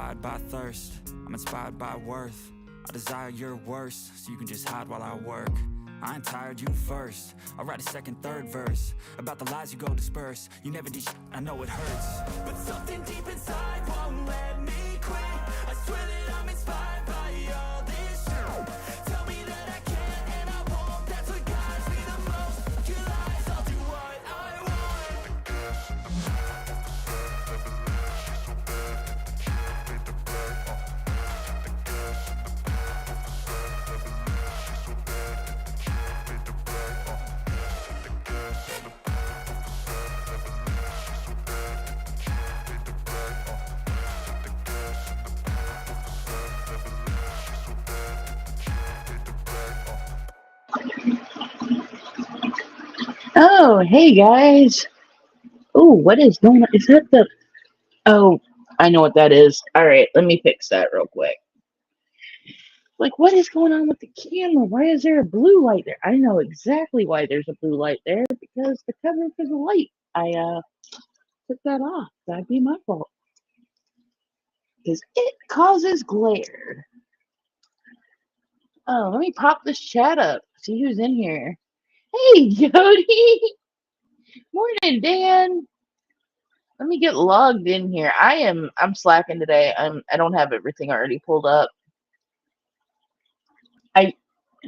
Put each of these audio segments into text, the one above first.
inspired by thirst, I'm inspired by worth. I desire your worst, so you can just hide while I work. I ain't tired, you first. I'll write a second, third verse about the lies you go disperse. You never did shit, I know it hurts, but something deep inside won't let me quit. I swear that I'm inspired by all this shit. Tell me that I can't and I won't. That's what guides me the most. You lies, I'll do what I want. Oh, hey guys. Oh, what is going on? Is that the. Oh, I know what that is. Alright, let me fix that real quick. Like, what is going on with the camera? Why is there a blue light there? I know exactly why there's a blue light there because the cover for the light. I took that off. That'd be my fault. Because it causes glare. Oh, let me pop this chat up. See who's in here. Hey, Jody. Morning, Dan. Let me get logged in here. I'm slacking today. I don't have everything already pulled up. I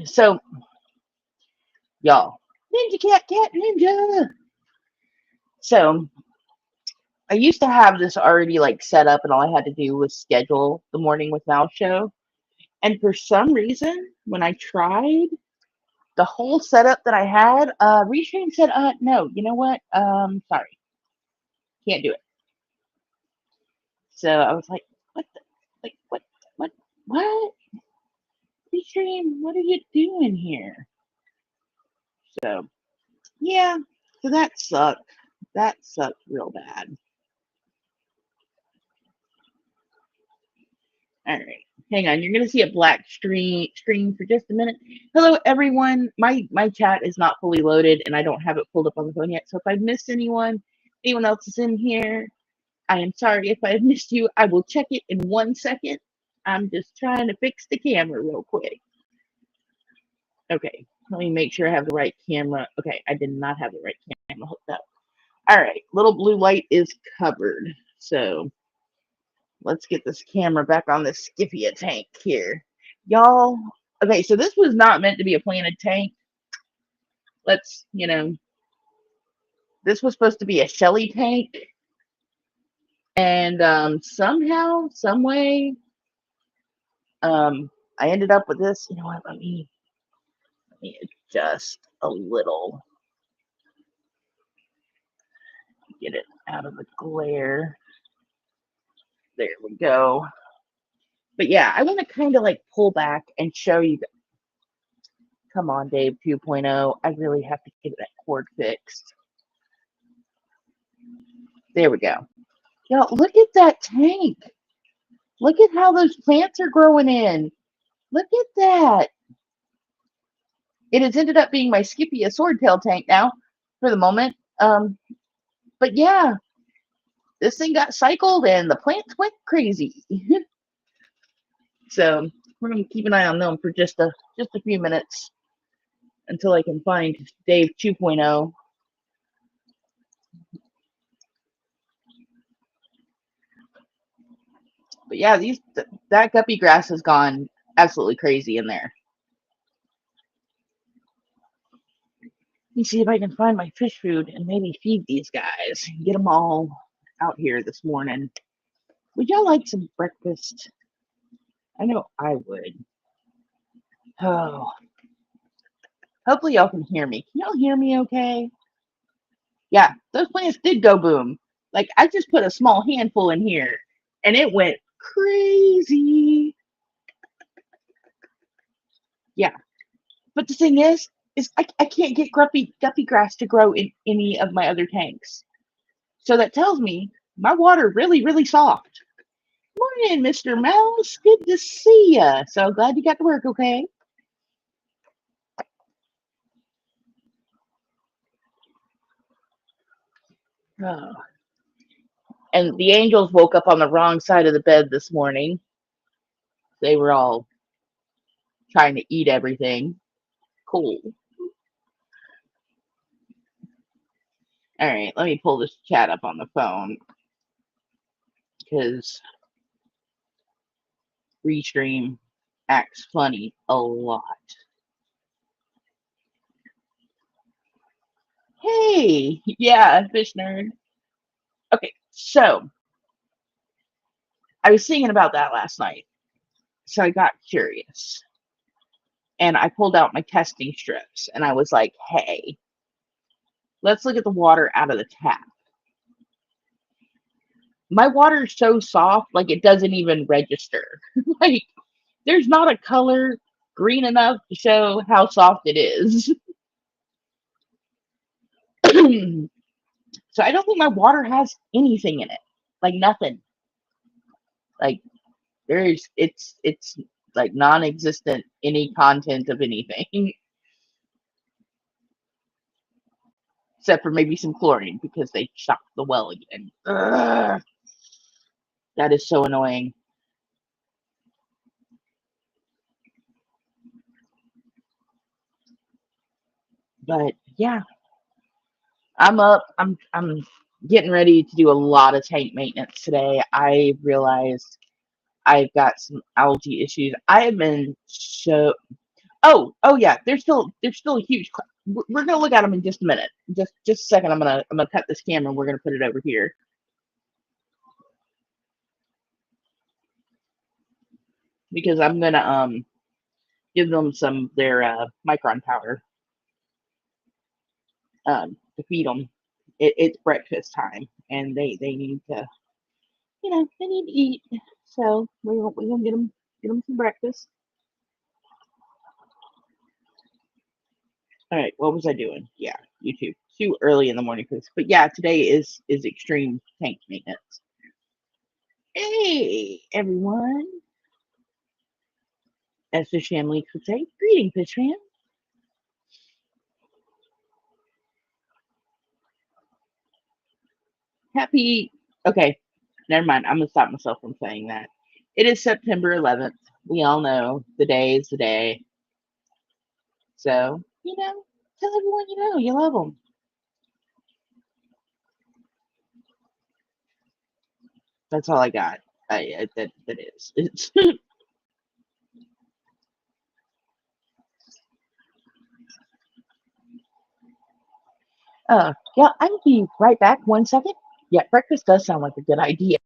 so y'all. Ninja cat ninja. So I used to have this already like set up and all I had to do was schedule the morning with Mal show. And for some reason, when I tried the whole setup that I had, Restream said, no, you know what? Sorry. Can't do it. So I was like, what the like what? Restream, what are you doing here? So yeah, so that sucked. That sucked real bad. All right, hang on. You're gonna see a black screen for just a minute. Hello, everyone. My chat is not fully loaded, and I don't have it pulled up on the phone yet. So if I've missed anyone else is in here, I am sorry. If I've missed you, I will check it in 1 second. I'm just trying to fix the camera real quick. Okay, let me make sure I have the right camera. Okay, I did not have the right camera hooked up. All right, little blue light is covered. So let's get this camera back on this Skiffia tank here. Y'all, okay, so this was not meant to be a planted tank. Let's, this was supposed to be a Shelly tank. And somehow, some way, I ended up with this. You know what, let me adjust a little. Get it out of the glare. There we go. But yeah, I want to kind of like pull back and show you. Come on, Dave 2.0. I really have to get that cord fixed. There we go. Y'all, look at that tank. Look at how those plants are growing in. Look at that. It has ended up being my Skippy a swordtail tank now for the moment. But yeah, this thing got cycled and the plants went crazy. So we're gonna keep an eye on them for just a few minutes until I can find Dave 2.0. But yeah, that guppy grass has gone absolutely crazy in there. Let me see if I can find my fish food and maybe feed these guys. Get them all out here this morning. Would y'all like some breakfast? I know I would. Oh, hopefully y'all can hear me. Can y'all hear me okay? Yeah, those plants did go boom. Like, I just put a small handful in here, and it went crazy. Yeah, but the thing is I can't get guppy grass to grow in any of my other tanks. So that tells me my water really, really soft. Morning, Mr. Mouse. Good to see ya. So glad you got to work, okay? Oh. And the angels woke up on the wrong side of the bed this morning. They were all trying to eat everything. Cool. All right, let me pull this chat up on the phone because Restream acts funny a lot. Hey, yeah, fish nerd. Okay, so I was thinking about that last night. So I got curious and I pulled out my testing strips and I was like, hey, let's look at the water out of the tap. My water is so soft, like it doesn't even register. Like, there's not a color green enough to show how soft it is. So I don't think my water has anything in it. Like nothing. Like it's like non-existent any content of anything except for maybe some chlorine because they shocked the well again. Ugh, that is so annoying. But yeah, I'm up. I'm getting ready to do a lot of tank maintenance today. I realized I've got some algae issues. I have been so. Oh yeah. There's still a huge. We're gonna look at them in just a minute. Just a second. I'm gonna cut this camera. We're gonna put it over here because I'm gonna give them some of their micron powder to feed them. It's breakfast time and they need to they need to eat. So we're gonna get them some breakfast. All right, what was I doing? Yeah, YouTube. Too early in the morning for this, but yeah, today is extreme tank maintenance. Hey everyone, as the Sham Leaks would say, greeting fish fan. Happy. Okay, never mind. I'm gonna stop myself from saying that. It is September 11th. We all know the day is the day. So tell everyone you love them. That's all I got. That is. It's yeah, I will be right back. 1 second. Yeah, breakfast does sound like a good idea.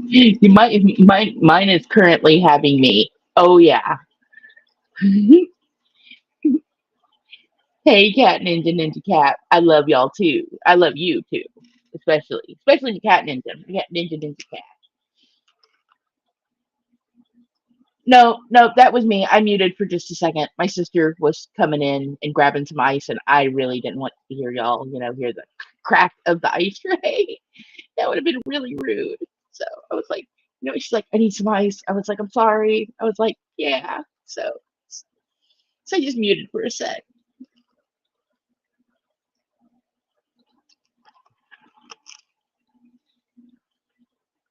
You might mine is currently having me. Oh yeah. Hey, Cat Ninja Ninja Cat. I love y'all too. I love you too, especially the Cat Ninja, Cat Ninja Ninja Cat. No, no, that was me. I muted for just a second. My sister was coming in and grabbing some ice, and I really didn't want to hear y'all, hear the crack of the ice tray. That would have been really rude. So I was like, she's like, I need some ice. I was like, I'm sorry. I was like, yeah. So I just muted for a sec.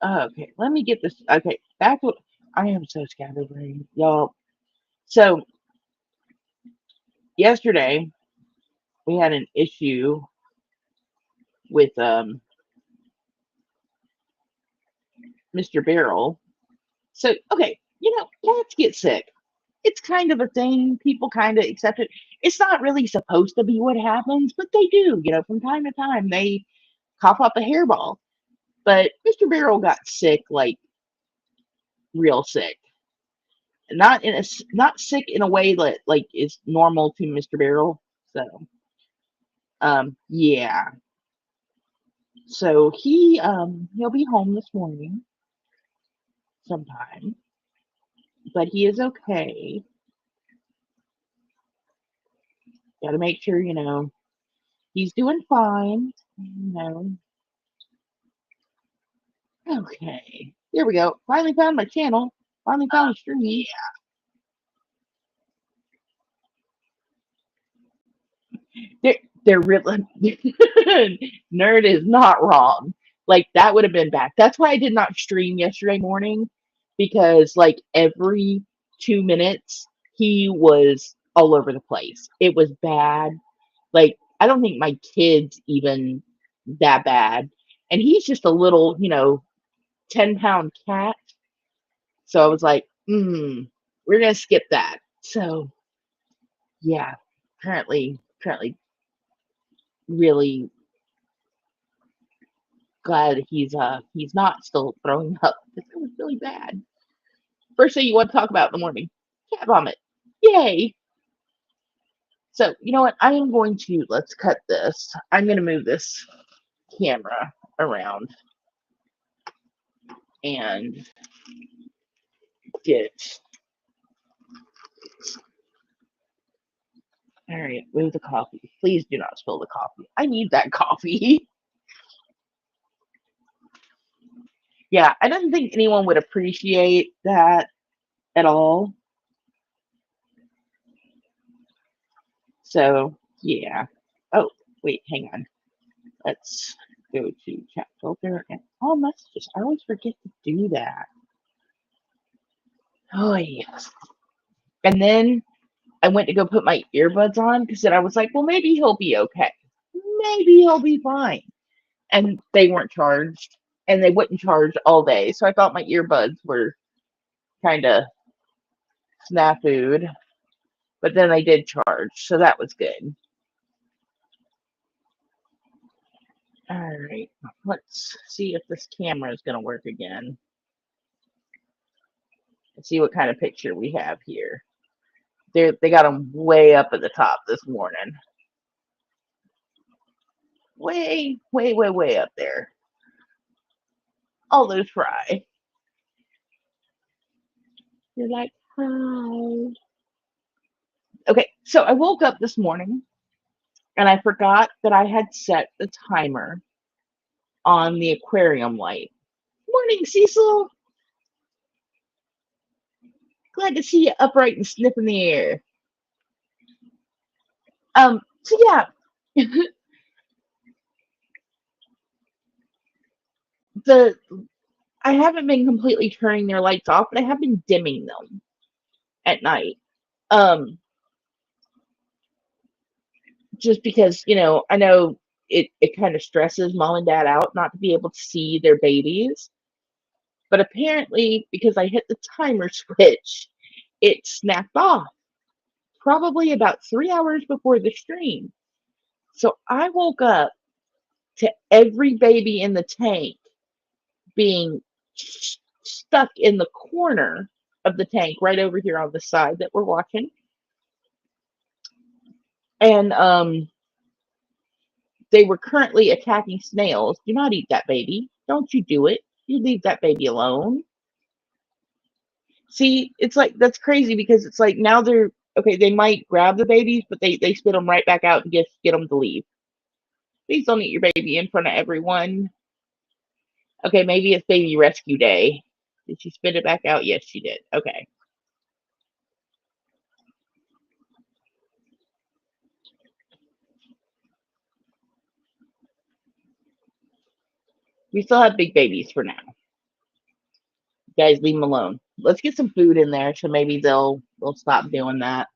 Okay, let me get this. Okay, back to I am so scatterbrained, y'all. So yesterday we had an issue with Mr. Barrel. So, okay, cats get sick. It's kind of a thing. People kind of accept it. It's not really supposed to be what happens, but they do. From time to time, they cough up a hairball. But Mr. Barrel got sick, like real sick. Not sick in a way that like is normal to Mr. Barrel. So, yeah. So he'll be home this morning sometime, but he is okay. Got to make sure he's doing fine. You know. Okay. There we go. Finally found my channel. Finally found a stream. They're they're really Nerd is not wrong. Like that would have been back. That's why I did not stream yesterday morning because like every 2 minutes he was all over the place. It was bad. Like I don't think my kid's even that bad. And he's just a little, 10-pound cat. So I was like, we're gonna skip that. So yeah, currently really glad he's not still throwing up because it was really bad. First thing you want to talk about in the morning, cat vomit. Yay! So you know what? I am going to let's cut this. I'm going to move this camera around and get. All right, move the coffee. Please do not spill the coffee. I need that coffee. Yeah, I don't think anyone would appreciate that at all. So yeah. Oh wait, hang on. Let's go to chat filter and all messages. I always forget to do that. Oh yes. And then I went to go put my earbuds on because then I was like, well, maybe he'll be okay. Maybe he'll be fine. And they weren't charged, and they wouldn't charge all day. So I thought my earbuds were kind of snafu'd, but then they did charge, so that was good. All right, let's see if this camera is going to work again. Let's see what kind of picture we have here. They got them way up at the top this morning. Way, way, way, way up there. All those fry. You're like, hi. Okay, so I woke up this morning and I forgot that I had set the timer on the aquarium light. Morning, Cecil. Glad to see you upright and sniffing the air. So yeah, the I haven't been completely turning their lights off, but I have been dimming them at night. Um, just because, I know it kind of stresses mom and dad out not to be able to see their babies. But apparently, because I hit the timer switch, it snapped off probably about 3 hours before the stream. So I woke up to every baby in the tank being stuck in the corner of the tank right over here on the side that we're watching. And they were currently attacking snails. Do not eat that baby. Don't you do it. You leave that baby alone. See, it's like that's crazy because it's like now they're okay. They might grab the babies, but they spit them right back out and get them to leave. Please don't eat your baby in front of everyone. Okay, maybe it's baby rescue day. Did she spit it back out? Yes, she did. Okay. We still have big babies for now. Guys, leave them alone. Let's get some food in there so maybe they'll stop doing that.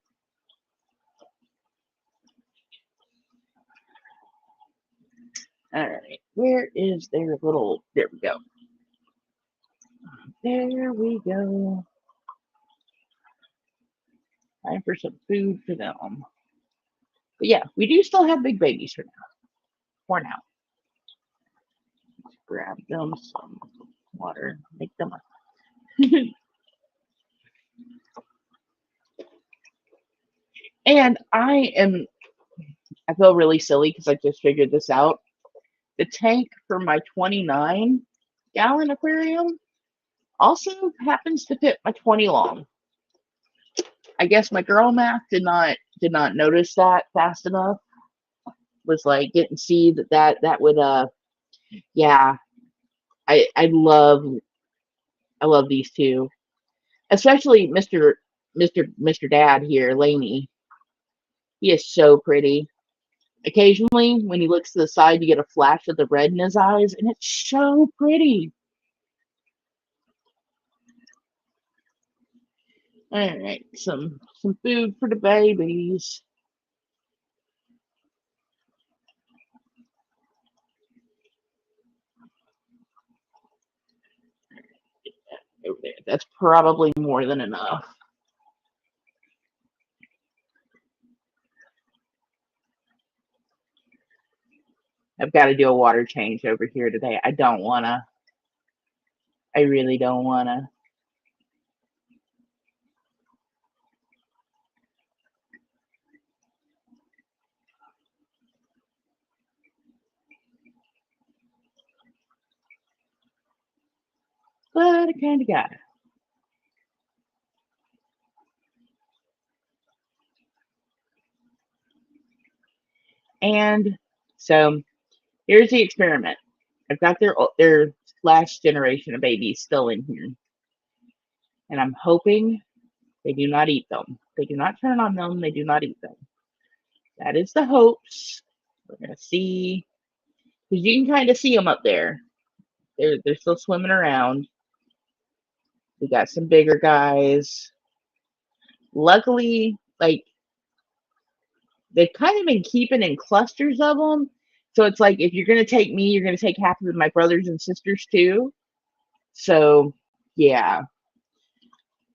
All right. Where is their little? There we go. There we go. Time for some food for them. But yeah, we do still have big babies for now. For now. Let's grab them some water. Make them up. And I feel really silly because I just figured this out. The tank for my 29-gallon aquarium also happens to fit my 20 long. I guess my girl math did not notice that fast enough. Was like didn't see that would yeah. I love these two. Especially Mr. Dad here, Laney. He is so pretty. Occasionally, when he looks to the side, you get a flash of the red in his eyes, and it's so pretty. All right, some food for the babies. Over there. That's probably more than enough. I've got to do a water change over here today. I don't wanna. I really don't wanna. But I kind of got it. And so here's the experiment. I've got their last generation of babies still in here, and I'm hoping they do not eat them. They do not turn on them. They do not eat them. That is the hopes. We're gonna see because you can kind of see them up there. They're still swimming around. We got some bigger guys. Luckily, like they've kind of been keeping in clusters of them. So it's like if you're gonna take me, you're gonna take half of my brothers and sisters too. So yeah,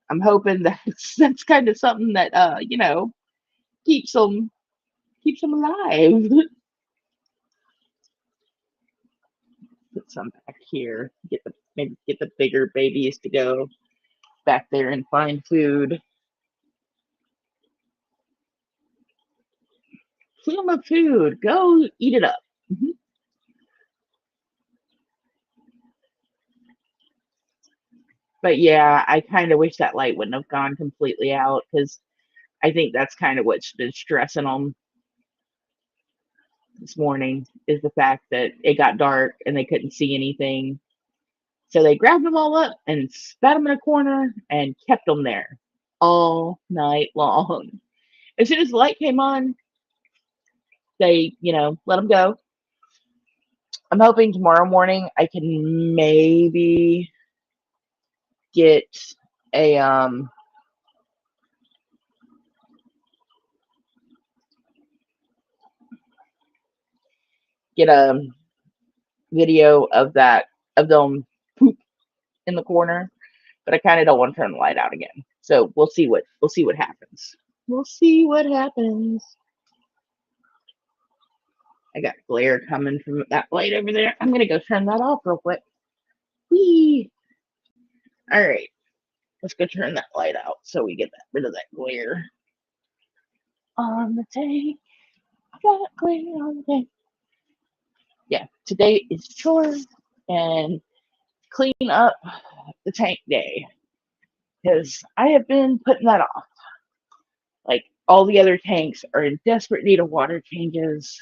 I'm hoping that's kind of something that keeps them alive. Put some back here. Maybe get the bigger babies to go back there and find food. Feed them up food. Go eat it up. Mhm. But yeah, I kind of wish that light wouldn't have gone completely out because I think that's kind of what's been stressing them this morning is the fact that it got dark and they couldn't see anything. So they grabbed them all up and spat them in a corner and kept them there all night long. As soon as the light came on, they, let them go. I'm hoping tomorrow morning I can maybe get a get a video of them poop in the corner, but I kind of don't want to turn the light out again. So we'll see what happens. We'll see what happens. I got glare coming from that light over there. I'm gonna go turn that off real quick. Whee! All right, let's go turn that light out so we get rid of that glare on the tank. I got glare on the tank. Yeah, today is chore and clean up the tank day because I have been putting that off. Like all the other tanks are in desperate need of water changes,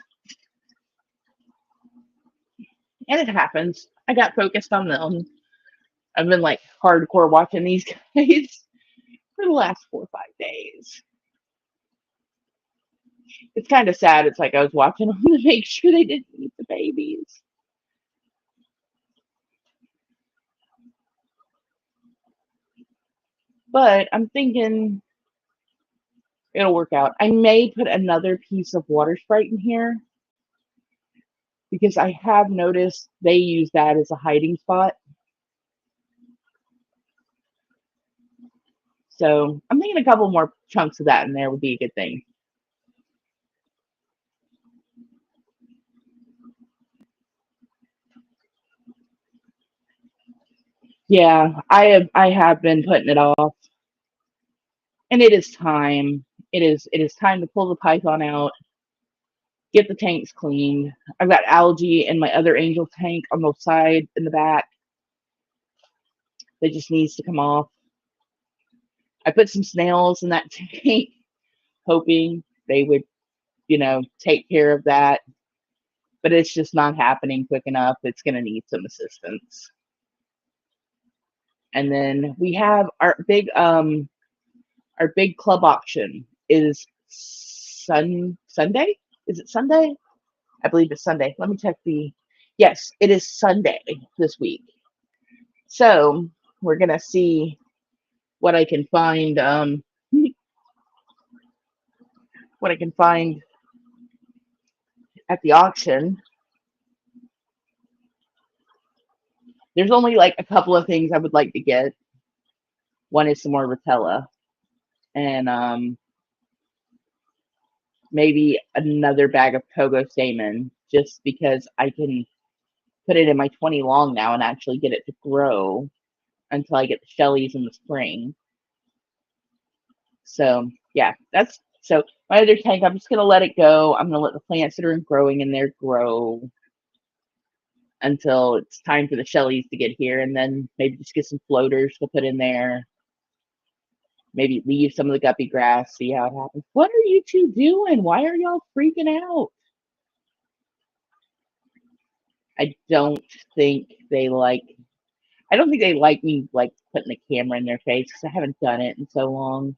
and it happens. I got focused on them. I've been like hardcore watching these guys for the last 4 or 5 days. It's kind of sad. It's like I was watching them to make sure they didn't eat the babies. But I'm thinking it'll work out. I may put another piece of water sprite in here because I have noticed they use that as a hiding spot. So I'm thinking a couple more chunks of that in there would be a good thing. Yeah, I have been putting it off, and it is time. It is time to pull the python out, get the tanks cleaned. I've got algae in my other angel tank on the side in the back that just needs to come off. I put some snails in that tank, hoping they would, take care of that. But it's just not happening quick enough. It's going to need some assistance. And then we have our big club auction is Sunday. Is it Sunday? I believe it's Sunday. Let me check the. Yes, it is Sunday this week. So we're gonna see what I can find. What I can find at the auction. There's only like a couple of things I would like to get. One is some more Rotella, and maybe another bag of Pogo Stamen, just because I can put it in my 20 long now and actually get it to grow until I get the Shellies in the spring. So yeah, that's so my other tank. I'm just gonna let it go. I'm gonna let the plants that are growing in there grow until it's time for the Shellies to get here, and then maybe just get some floaters to put in there. Maybe leave some of the guppy grass, see how it happens. What are you two doing? Why are y'all freaking out? I don't think they like. I don't think they like me like putting the camera in their face because I haven't done it in so long.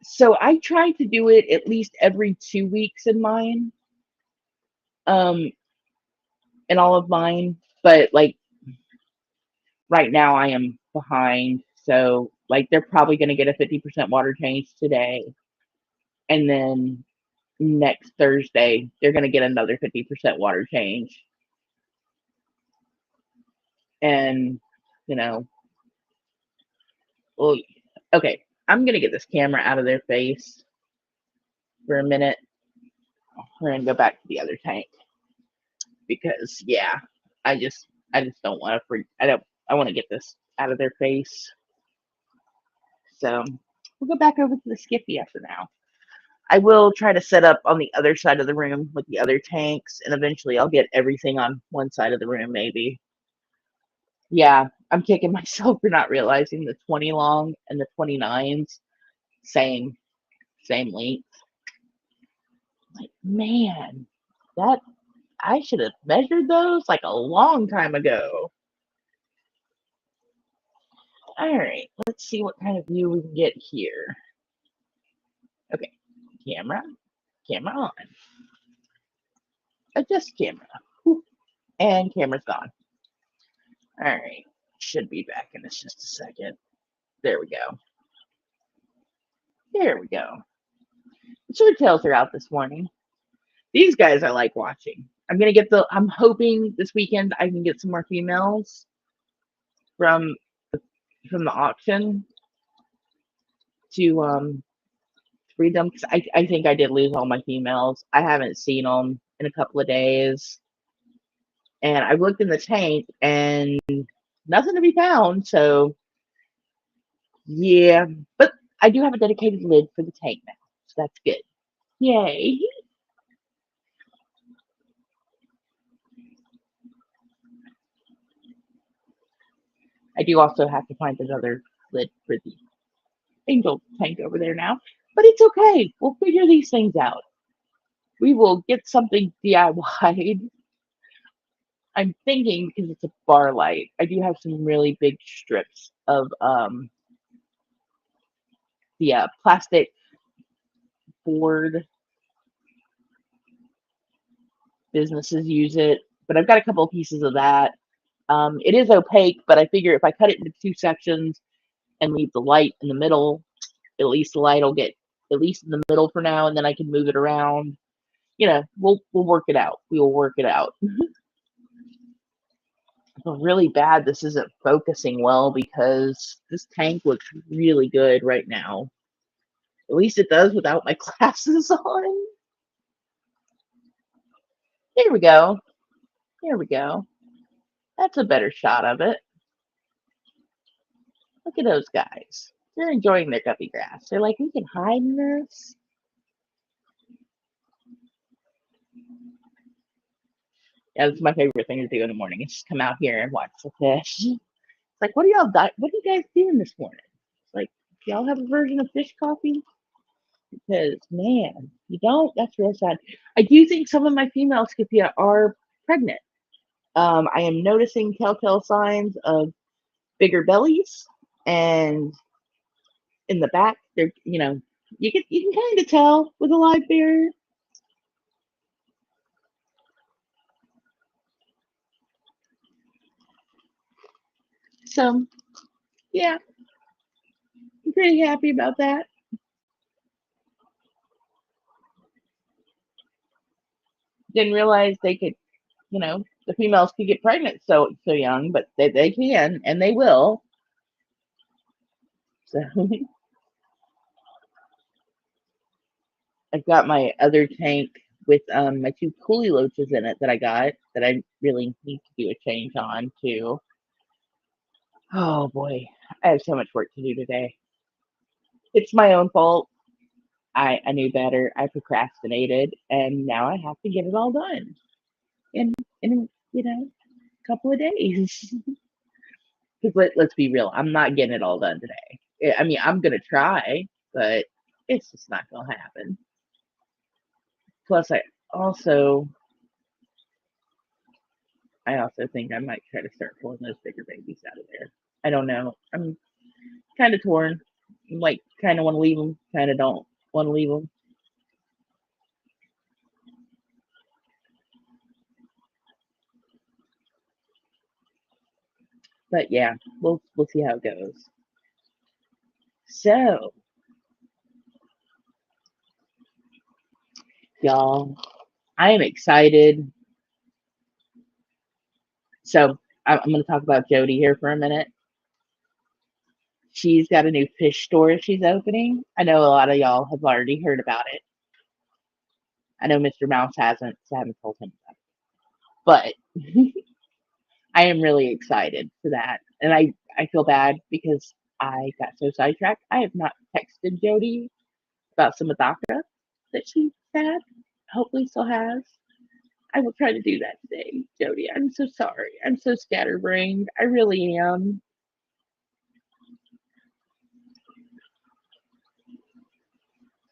So I try to do it at least every 2 weeks in mine, um, in all of mine. But like right now, I am behind. So like they're probably going to get a 50% water change today, and then next Thursday they're going to get another 50% water change. And you know, well, okay, I'm going to get this camera out of their face for a minute. We're going to go back to the other tank because yeah, I just don't want to freak. I want to get this out of their face. So we'll go back over to the Skippy after now. I will try to set up on the other side of the room with the other tanks, and eventually I'll get everything on one side of the room, maybe. Yeah, I'm kicking myself for not realizing the 20 long and the 29s, same length. Like, man, that I should have measured those like a long time ago. All right, let's see what kind of view we can get here. Okay, camera on. Adjust camera. Whew. And camera's gone. All right, should be back in just a second. There we go. There we go. The swordtails are out this morning. These guys I like watching. I'm hoping this weekend I can get some more females from the auction to breed them, because I think I did lose all my females. I haven't seen them in a couple of days, and I looked in the tank and nothing to be found. So yeah, but I do have a dedicated lid for the tank now, so that's good. Yay! I do also have to find another lid for the angel tank over there now, but it's okay. We'll figure these things out. We will get something DIY'd. I'm thinking because it's a bar light. I do have some really big strips of the plastic board. Businesses use it, but I've got a couple of pieces of that. It is opaque, but I figure if I cut it into two sections and leave the light in the middle, at least the light will get at least in the middle for now, and then I can move it around. We'll work it out. We will work it out. feel really bad this isn't focusing well because this tank looks really good right now. At least it does without my glasses on. There we go. There we go. That's a better shot of it. Look at those guys. They're enjoying their guppy grass. They're like, we can hide in this. Yeah, that's my favorite thing to do in the morning. Is just come out here and watch the fish. It's like, what are y'all? What are you guys doing this morning? It's like, do y'all have a version of fish coffee? Because man, you don't. That's real sad. I do think some of my female Scipia are pregnant. I am noticing telltale signs of bigger bellies, and in the back, they're you can kind of tell with a live bear. So yeah, I'm pretty happy about that. Didn't realize they could, the females could get pregnant so young, but they can and they will. So I've got my other tank with my two coolie loaches in it that I got that I really need to do a change on too. Oh boy, I have so much work to do today. It's my own fault. I knew better. I procrastinated, and now I have to get it all done in a couple of days. Because let's be real, I'm not getting it all done today. I mean, I'm gonna try, but it's just not gonna happen. Plus, also I also think I might try to start pulling those bigger babies out of there. I don't know. I'm kind of torn. Like, kind of want to leave them, kind of don't want to leave them. But yeah, we'll see how it goes. So, y'all, I am excited. So, I'm going to talk about Jody here for a minute. She's got a new fish store she's opening. I know a lot of y'all have already heard about it. I know Mr. Mouse hasn't, so I haven't told him about it. But I am really excited for that. And I feel bad because I got so sidetracked. I have not texted Jody about some Adaka that she had. Hopefully still has. I will try to do that today, Jody. I'm so sorry. I'm so scatterbrained. I really am.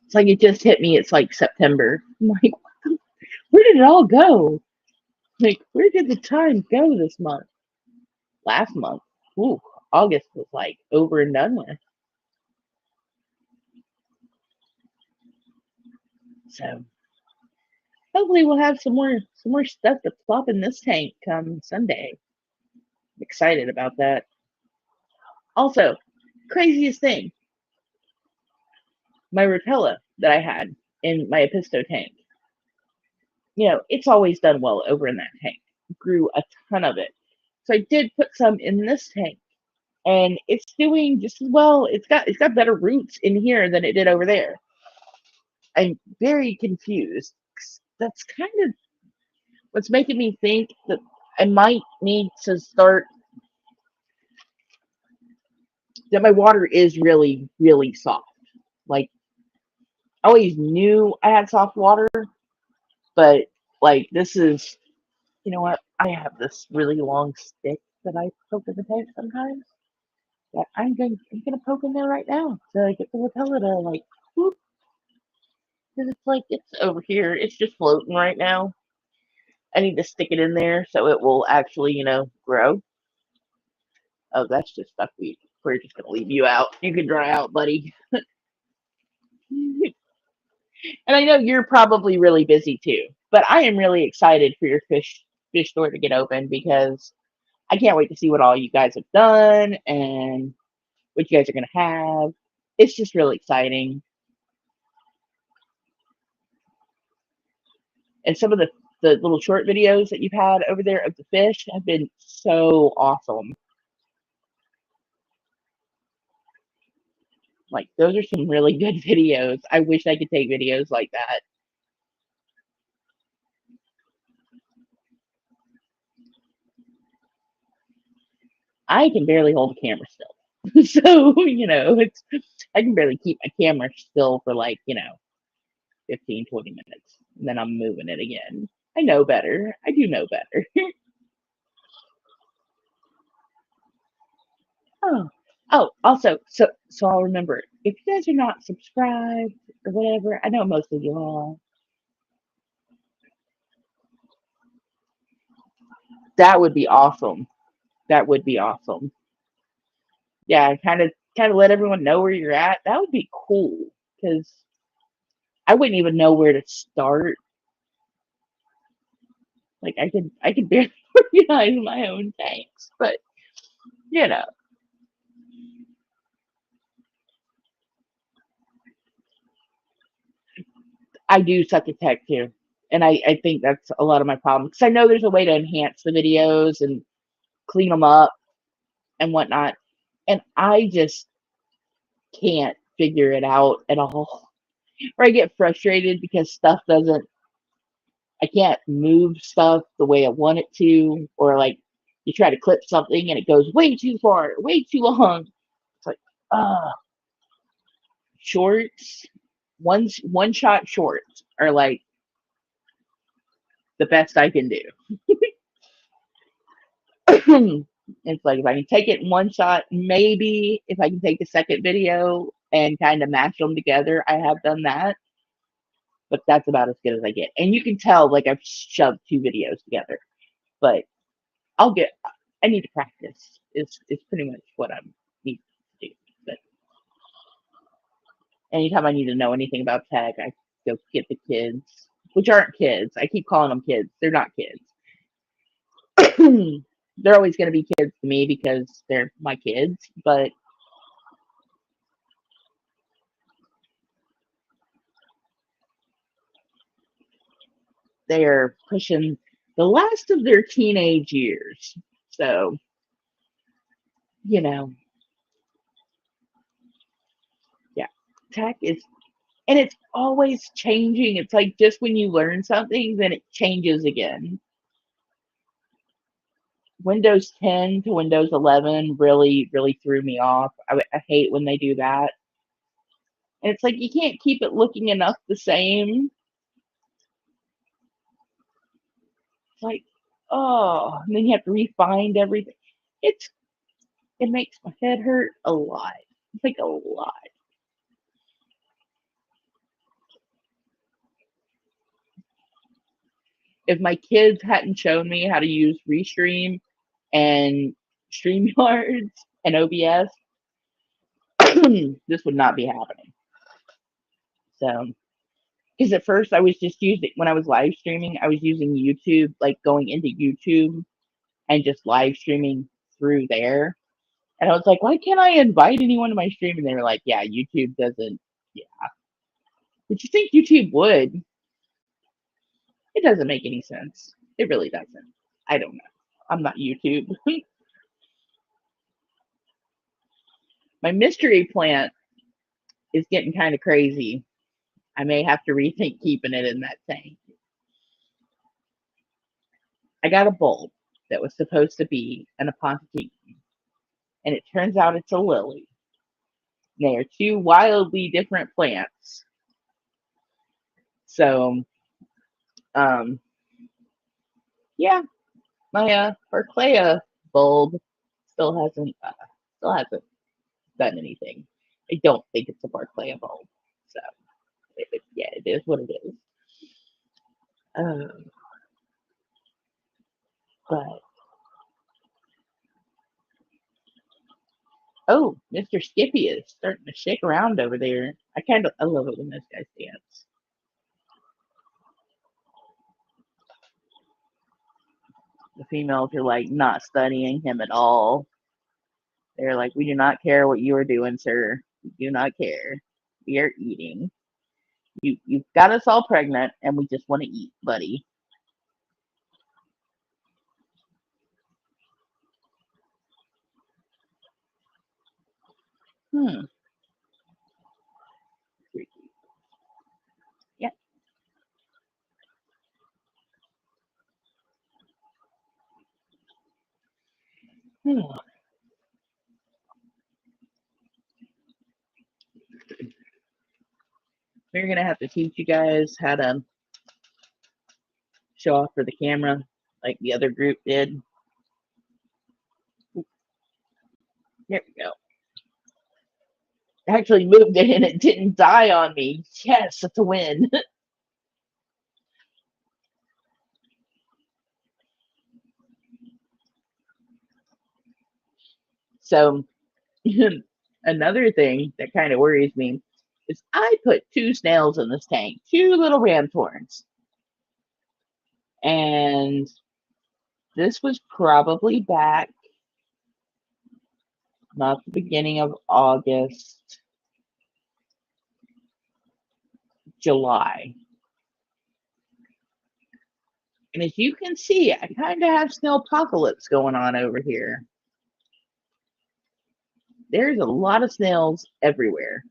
It's like it just hit me. It's like September. I'm like, where did it all go? Like, where did the time go this month? Last month. Ooh, August was like over and done with. So hopefully we'll have some more stuff to plop in this tank come Sunday. I'm excited about that. Also, craziest thing, my Rotella that I had in my Episto tank. It's always done well over in that tank. Grew a ton of it. So I did put some in this tank, and it's doing just as well. It's got better roots in here than it did over there. I'm very confused. That's kind of what's making me think that I might need to start that my water is really, really soft. Like, I always knew I had soft water, but like this is, you know what? I have this really long stick that I poke in the tank sometimes. That I'm gonna poke in there right now to get the Rotella to like whoop, because it's like it's over here. It's just floating right now. I need to stick it in there so it will actually, grow. Oh, that's just duckweed. We're just gonna leave you out. You can dry out, buddy. And I know you're probably really busy too, but I am really excited for your fish store to get open because I can't wait to see what all you guys have done and what you guys are gonna have. It's just really exciting. And some of the the little short videos that you've had over there of the fish have been so awesome. Like, those are some really good videos. I wish I could take videos like that. I can barely hold a camera still. So, I can barely keep my camera still for like, 15, 20 minutes. And then I'm moving it again. I know better. I do know better. Oh, also, so I'll remember, if you guys are not subscribed or whatever, I know most of you are. That would be awesome. That would be awesome. Yeah, kind of let everyone know where you're at. That would be cool because I wouldn't even know where to start. Like, I could barely organize my own tanks, but you know, I do suck at tech too. And I think that's a lot of my problem because I know there's a way to enhance the videos and clean them up and whatnot. And I just can't figure it out at all. Or I get frustrated because I can't move stuff the way I want it to. Or like you try to clip something and it goes way too far, way too long. It's like, uh, shorts, one shot shorts are like the best I can do. It's like if I can take it in one shot, maybe if I can take the second video and kind of mash them together, I have done that. But that's about as good as I get. And you can tell like I've shoved two videos together. But I'll get I need to practice is pretty much what I need to do. But anytime I need to know anything about tech, I go get the kids, which aren't kids. I keep calling them kids. They're not kids. They're always going to be kids to me because they're my kids, but they are pushing the last of their teenage years. So, you know, yeah, tech is, and it's always changing. It's like just when you learn something, then it changes again. Windows 10 to Windows 11 really, really threw me off. I hate when they do that. And it's like you can't keep it looking enough the same. It's like, oh, and then you have to refind everything. It's it makes my head hurt a lot. It's like a lot. If my kids hadn't shown me how to use Restream and StreamYards and OBS, this would not be happening. So, because at first I was just using, when I was live streaming, I was using YouTube, like going into YouTube and just live streaming through there. And I was like, why can't I invite anyone to my stream? And they were like, yeah, YouTube doesn't, yeah. But you think YouTube would? It doesn't make any sense. It really doesn't. I don't know. I'm not YouTube. My mystery plant is getting kind of crazy. I may have to rethink keeping it in that tank. I got a bulb that was supposed to be an Apontine, and it turns out it's a lily. They are two wildly different plants. So, um, yeah, my Barclaya bulb still hasn't done anything. I don't think it's a Barclaya bulb. So, yeah, it is what it is. Um, but oh, Mr. Skippy is starting to shake around over there. I love it when those guys dance. The females are like not studying him at all. They're like, we do not care what you are doing, sir. We do not care. We are eating. You've got us all pregnant, and we just want to eat, buddy. Hmm. Yeah. Hmm. We're gonna have to teach you guys how to show off for the camera like the other group did. There we go. I actually moved it and it didn't die on me. Yes, that's a win. So another thing that kind of worries me is I put two snails in this tank, two little ram's horns. And this was probably back not the beginning of August, July. And as you can see, I kind of have snail apocalypse going on over here. There's a lot of snails everywhere.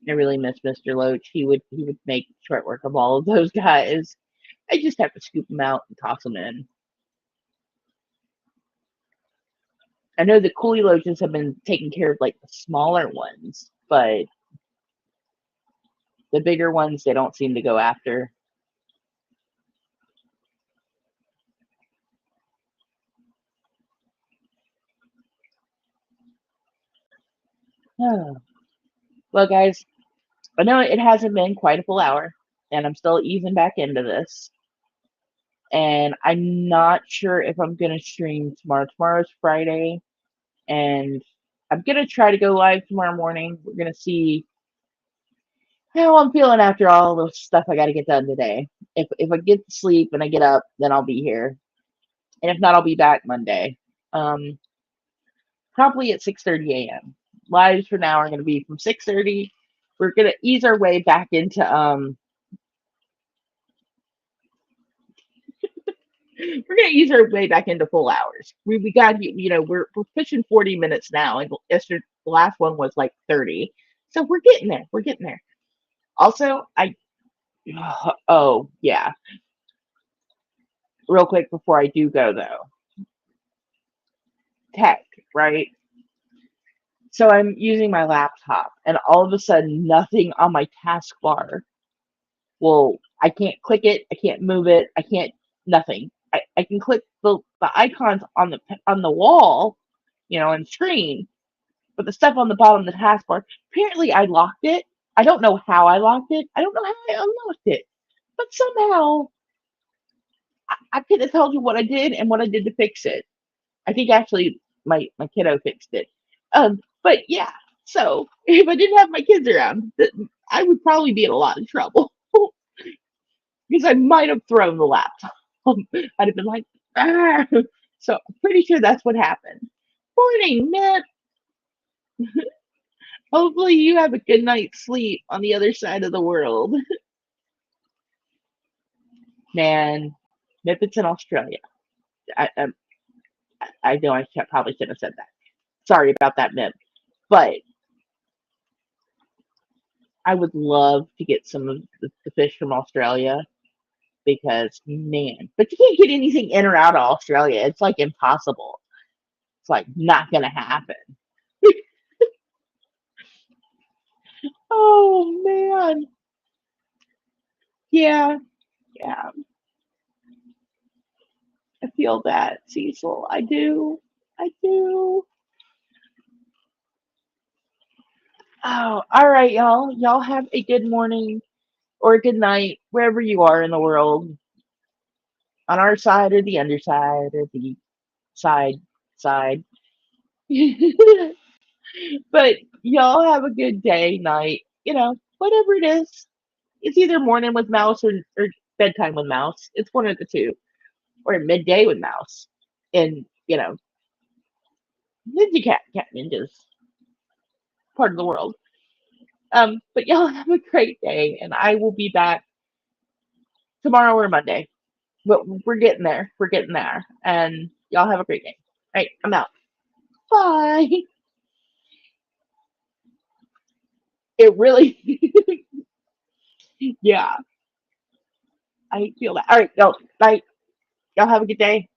I really miss Mr. Loach. He would make short work of all of those guys. I just have to scoop them out and toss them in. I know the coolie loaches have been taking care of like the smaller ones, but the bigger ones they don't seem to go after. Well, guys, I know it hasn't been quite a full hour, and I'm still easing back into this. And I'm not sure if I'm gonna stream tomorrow. Tomorrow's Friday, and I'm gonna try to go live tomorrow morning. We're gonna see how I'm feeling after all the stuff I got to get done today. If I get to sleep and I get up, then I'll be here, and if not, I'll be back Monday. Um, Probably at 6:30 a.m. Lives for now are gonna be from 6:30. We're gonna ease our way back into we're gonna ease our way back into full hours. We got we're pushing 40 minutes now, and yesterday the last one was like 30, so we're getting there. We're getting there. Also, I oh yeah, real quick before I do go though, tech right. So I'm using my laptop, and all of a sudden, nothing on my taskbar. Well, I can't click it. I can't move it. I can't nothing. I can click the icons on the wall, and screen, but the stuff on the bottom of the taskbar, apparently I locked it. I don't know how I locked it. I don't know how I unlocked it. But somehow I could have told you what I did and what I did to fix it. I think actually my kiddo fixed it. But yeah, so if I didn't have my kids around, I would probably be in a lot of trouble because I might have thrown the laptop. I'd have been like, ah. So I'm pretty sure that's what happened. Morning, man. Hopefully you have a good night's sleep on the other side of the world. Man, Mippett's in Australia. I, I, I know probably shouldn't have said that. Sorry about that, Mip. But I would love to get some of the fish from Australia because, man, but you can't get anything in or out of Australia. It's like impossible. It's like not going to happen. Oh, man. Yeah, yeah. I feel that, Cecil. I do. I do. Oh, all right, y'all. Y'all have a good morning or a good night wherever you are in the world, on our side or the underside or the side. But y'all have a good day, night, whatever it is. It's either morning with Mouse or bedtime with Mouse. It's one of the two, or midday with Mouse. And, Ninja Cat Ninjas, part of the world. But y'all have a great day, and I will be back tomorrow or Monday. But we're getting there. We're getting there. And y'all have a great day. All right, I'm out. Bye. It really, yeah, I feel that. All right, y'all. Bye. Y'all have a good day.